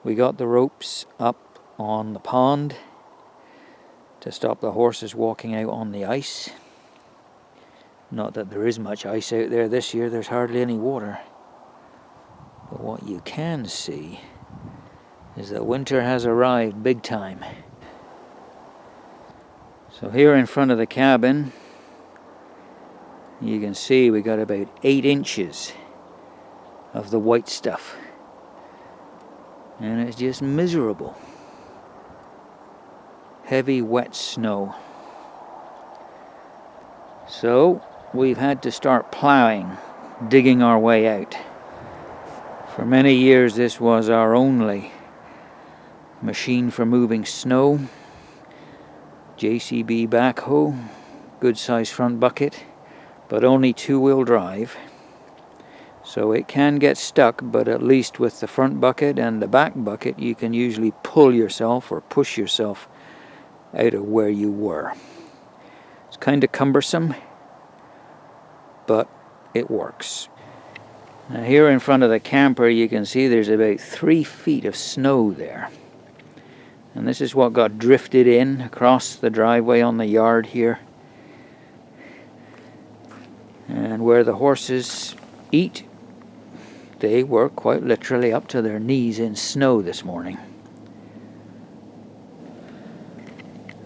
We got the ropes up on the pond to stop the horses walking out on the ice. Not that there is much ice out there this year, there's hardly any water. But what you can see is that winter has arrived big time. So here in front of the cabin, you can see we got about 8 inches of the white stuff. And it's just miserable. Heavy, wet snow. So we've had to start plowing, digging our way out. For many years this was our only machine for moving snow. JCB backhoe, good size front bucket, but only 2-wheel drive. So it can get stuck, but at least with the front bucket and the back bucket you can usually pull yourself or push yourself out of where you were. It's kind of cumbersome, but it works. Now here in front of the camper you can see there's about 3 feet of snow there. And this is what got drifted in across the driveway on the yard here. And where the horses eat, they were quite literally up to their knees in snow this morning.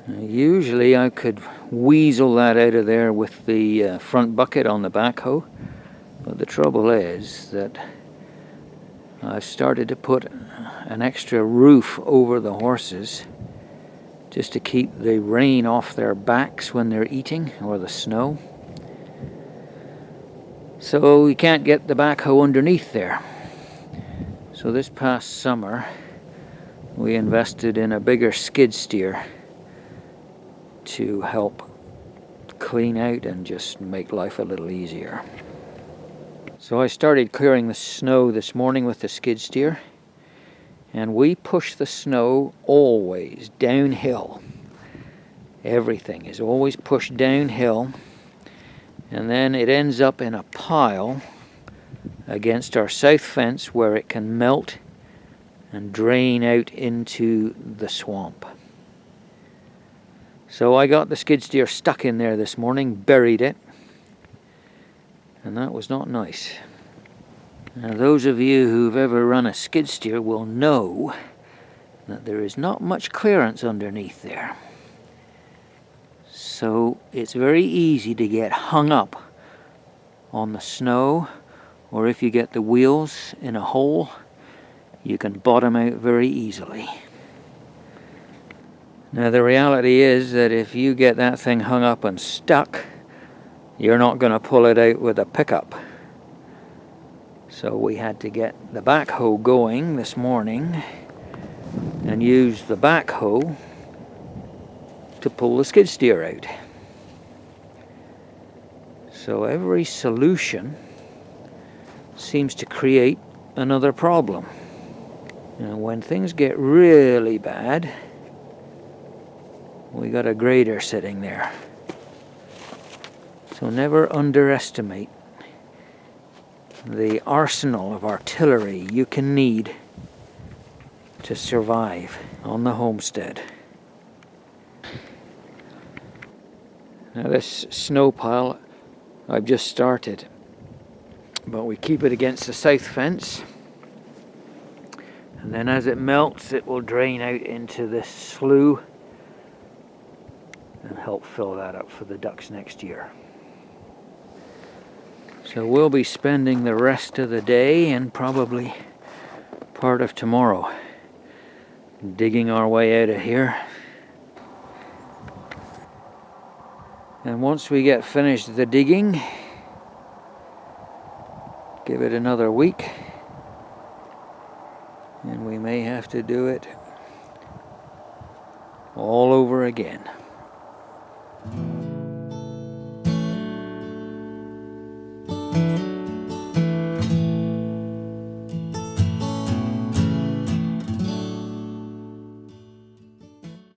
Usually I could weasel that out of there with the front bucket on the backhoe, but the trouble is that I've started to put an extra roof over the horses just to keep the rain off their backs when they're eating, or the snow. So you can't get the backhoe underneath there. So this past summer we invested in a bigger skid steer to help clean out and just make life a little easier. So I started clearing the snow this morning with the skid steer, and we push the snow always downhill. Everything is always pushed downhill, and then it ends up in a pile against our south fence where it can melt and drain out into the swamp. So I got the skid steer stuck in there this morning, buried it, and that was not nice. Now those of you who've ever run a skid steer will know that there is not much clearance underneath there. So it's very easy to get hung up on the snow, or if you get the wheels in a hole, you can bottom out very easily. Now the reality is that if you get that thing hung up and stuck, you're not going to pull it out with a pickup. So we had to get the backhoe going this morning and use the backhoe to pull the skid steer out. So every solution seems to create another problem. Now when things get really bad, we got a grader sitting there. So never underestimate the arsenal of artillery you can need to survive on the homestead. Now this snow pile I've just started, but we keep it against the south fence, and then as it melts it will drain out into this slough and help fill that up for the ducks next year. So we'll be spending the rest of the day and probably part of tomorrow digging our way out of here. And once we get finished the digging, give it another week, and we may have to do it all over again.